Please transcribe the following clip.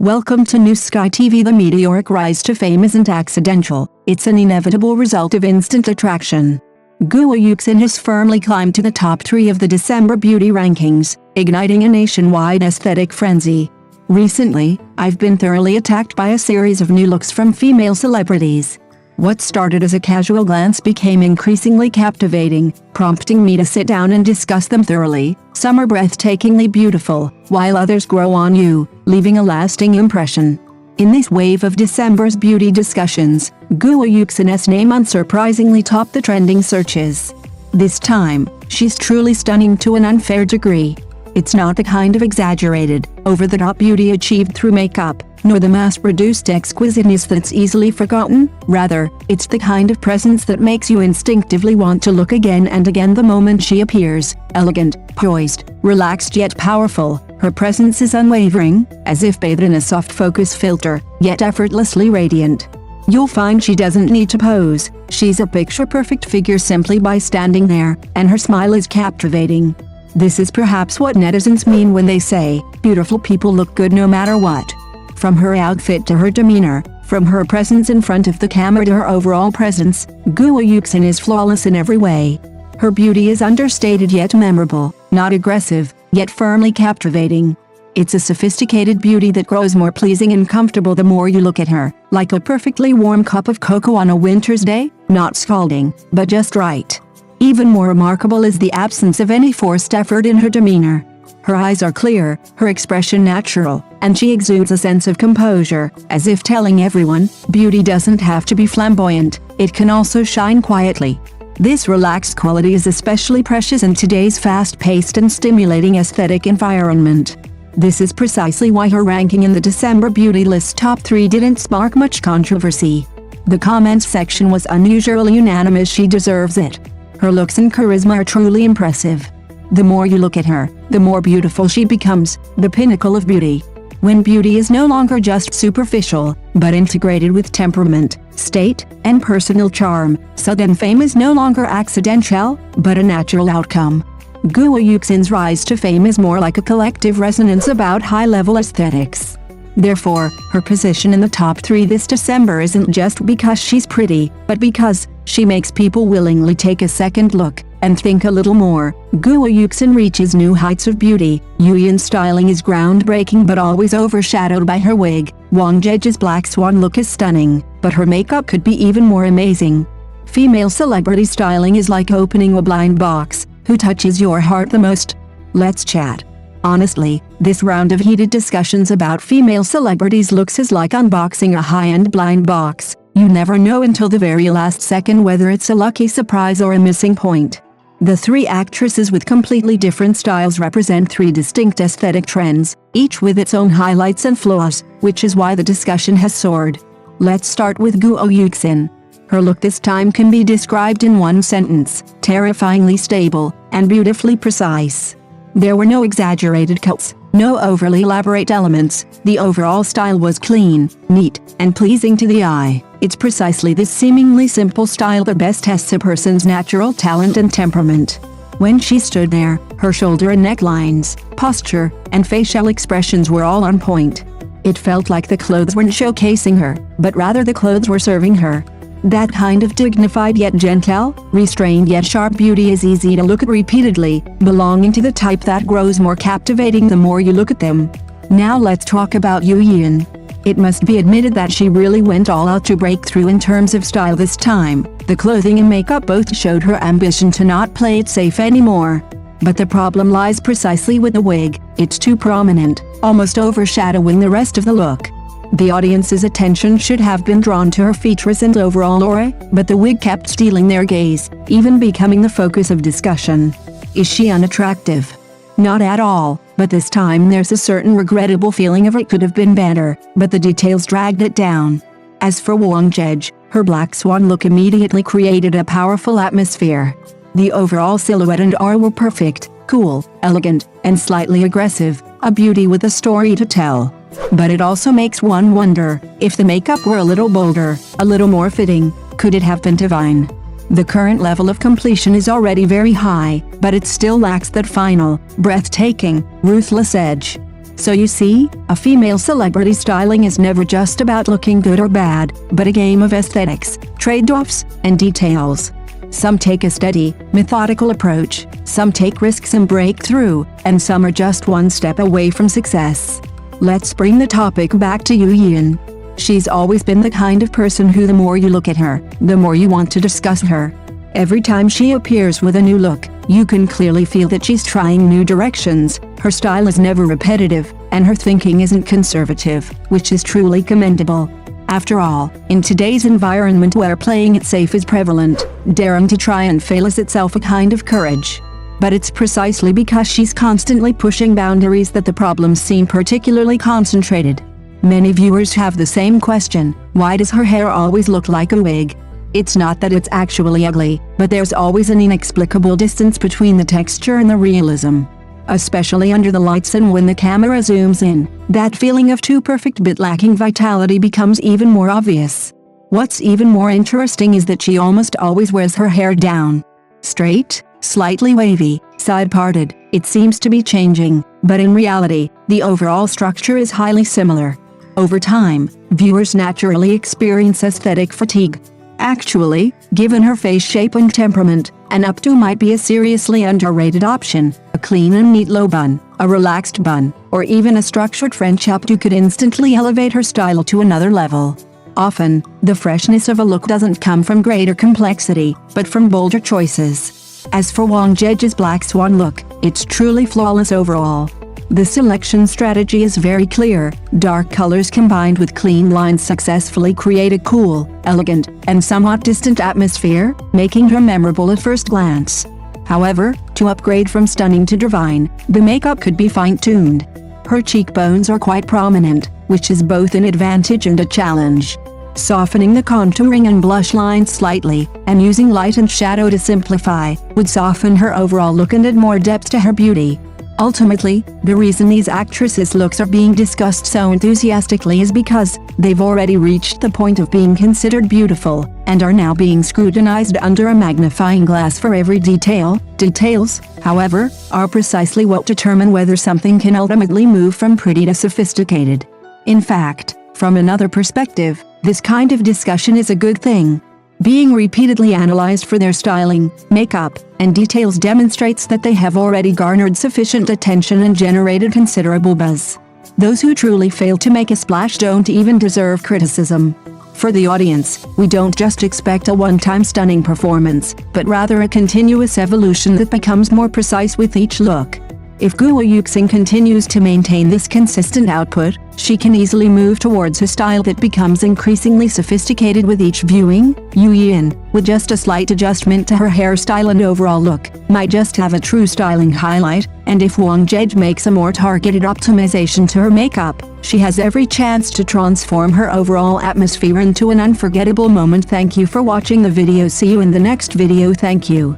Welcome to New Sky TV. The meteoric rise to fame isn't accidental, it's an inevitable result of instant attraction. Guo Yuxin has firmly climbed to the top 3 of the December beauty rankings, igniting a nationwide aesthetic frenzy. Recently, I've been thoroughly attacked by a series of new looks from female celebrities. What started as a casual glance became increasingly captivating, prompting me to sit down and discuss them thoroughly. Some are breathtakingly beautiful, while others grow on you, leaving a lasting impression. In this wave of December's beauty discussions, Guo Yuxin's name unsurprisingly topped the trending searches. This time, she's truly stunning to an unfair degree. It's not the kind of exaggerated, over-the-top beauty achieved through makeup, nor the mass-produced exquisiteness that's easily forgotten. Rather, it's the kind of presence that makes you instinctively want to look again and again the moment she appears. Elegant, poised, relaxed yet powerful, her presence is unwavering, as if bathed in a soft focus filter, yet effortlessly radiant. You'll find she doesn't need to pose, she's a picture-perfect figure simply by standing there, and her smile is captivating. This is perhaps what netizens mean when they say, beautiful people look good no matter what. From her outfit to her demeanor, from her presence in front of the camera to her overall presence, Guo Yuxin is flawless in every way. Her beauty is understated yet memorable, not aggressive, yet firmly captivating. It's a sophisticated beauty that grows more pleasing and comfortable the more you look at her, like a perfectly warm cup of cocoa on a winter's day, not scalding, but just right. Even more remarkable is the absence of any forced effort in her demeanor. Her eyes are clear, her expression natural, and she exudes a sense of composure, as if telling everyone, beauty doesn't have to be flamboyant, it can also shine quietly. This relaxed quality is especially precious in today's fast-paced and stimulating aesthetic environment. This is precisely why her ranking in the December beauty list top 3 didn't spark much controversy. The comments section was unusually unanimous. She deserves it. Her looks and charisma are truly impressive. The more you look at her, the more beautiful she becomes, the pinnacle of beauty. When beauty is no longer just superficial, but integrated with temperament, state, and personal charm, sudden fame is no longer accidental, but a natural outcome. Guo Yuxin's rise to fame is more like a collective resonance about high-level aesthetics. Therefore, her position in the top 3 this December isn't just because she's pretty, but because she makes people willingly take a second look and think a little more. Guo Yuxin reaches new heights of beauty. Yuyan's styling is groundbreaking but always overshadowed by her wig. Wang Zheji's black swan look is stunning, but her makeup could be even more amazing. Female celebrity styling is like opening a blind box. Who touches your heart the most? Let's chat. Honestly, this round of heated discussions about female celebrities' looks is like unboxing a high-end blind box. You never know until the very last second whether it's a lucky surprise or a missing point. The 3 actresses with completely different styles represent 3 distinct aesthetic trends, each with its own highlights and flaws, which is why the discussion has soared. Let's start with Guo Yuxin. Her look this time can be described in one sentence: terrifyingly stable and beautifully precise. There were no exaggerated cuts, no overly elaborate elements. The overall style was clean, neat, and pleasing to the eye. It's precisely this seemingly simple style that best tests a person's natural talent and temperament. When she stood there, her shoulder and neck lines, posture, and facial expressions were all on point. It felt like the clothes weren't showcasing her, but rather the clothes were serving her. That kind of dignified yet gentle, restrained yet sharp beauty is easy to look at repeatedly, belonging to the type that grows more captivating the more you look at them. Now let's talk about Yuyan. It must be admitted that she really went all out to break through in terms of style this time. The clothing and makeup both showed her ambition to not play it safe anymore. But the problem lies precisely with the wig. It's too prominent, almost overshadowing the rest of the look. The audience's attention should have been drawn to her features and overall aura, but the wig kept stealing their gaze, even becoming the focus of discussion. Is she unattractive? Not at all, but this time there's a certain regrettable feeling of it could have been better, but the details dragged it down. As for Wang Zheji, her black swan look immediately created a powerful atmosphere. The overall silhouette and aura were perfect, cool, elegant, and slightly aggressive, a beauty with a story to tell. But it also makes one wonder, if the makeup were a little bolder, a little more fitting, could it have been divine? The current level of completion is already very high, but it still lacks that final, breathtaking, ruthless edge. So you see, a female celebrity styling is never just about looking good or bad, but a game of aesthetics, trade-offs, and details. Some take a steady, methodical approach, some take risks and break through, and some are just one step away from success. Let's bring the topic back to Yuyin. She's always been the kind of person who the more you look at her, the more you want to discuss her. Every time she appears with a new look, you can clearly feel that she's trying new directions. Her style is never repetitive, and her thinking isn't conservative, which is truly commendable. After all, in today's environment where playing it safe is prevalent, daring to try and fail is itself a kind of courage. But it's precisely because she's constantly pushing boundaries that the problems seem particularly concentrated. Many viewers have the same question: why does her hair always look like a wig? It's not that it's actually ugly, but there's always an inexplicable distance between the texture and the realism. Especially under the lights and when the camera zooms in, that feeling of too perfect but lacking vitality becomes even more obvious. What's even more interesting is that she almost always wears her hair down. Straight, slightly wavy, side-parted, it seems to be changing, but in reality, the overall structure is highly similar. Over time, viewers naturally experience aesthetic fatigue. Actually, given her face shape and temperament, an updo might be a seriously underrated option. A clean and neat low bun, a relaxed bun, or even a structured French updo could instantly elevate her style to another level. Often, the freshness of a look doesn't come from greater complexity, but from bolder choices. As for Wang Zheji's Black Swan look, it's truly flawless overall. The selection strategy is very clear. Dark colors combined with clean lines successfully create a cool, elegant, and somewhat distant atmosphere, making her memorable at first glance. However, to upgrade from stunning to divine, the makeup could be fine-tuned. Her cheekbones are quite prominent, which is both an advantage and a challenge. Softening the contouring and blush lines slightly, and using light and shadow to simplify, would soften her overall look and add more depth to her beauty. Ultimately, the reason these actresses' looks are being discussed so enthusiastically is because they've already reached the point of being considered beautiful, and are now being scrutinized under a magnifying glass for every detail. Details, however, are precisely what determine whether something can ultimately move from pretty to sophisticated. In fact, from another perspective, this kind of discussion is a good thing. Being repeatedly analyzed for their styling, makeup, and details demonstrates that they have already garnered sufficient attention and generated considerable buzz. Those who truly fail to make a splash don't even deserve criticism. For the audience, we don't just expect a one-time stunning performance, but rather a continuous evolution that becomes more precise with each look. If Guo Yuxin continues to maintain this consistent output, she can easily move towards a style that becomes increasingly sophisticated with each viewing. Yuyin, with just a slight adjustment to her hairstyle and overall look, might just have a true styling highlight, and if Wang Zheji makes a more targeted optimization to her makeup, she has every chance to transform her overall atmosphere into an unforgettable moment. Thank you for watching the video. See you in the next video. Thank you.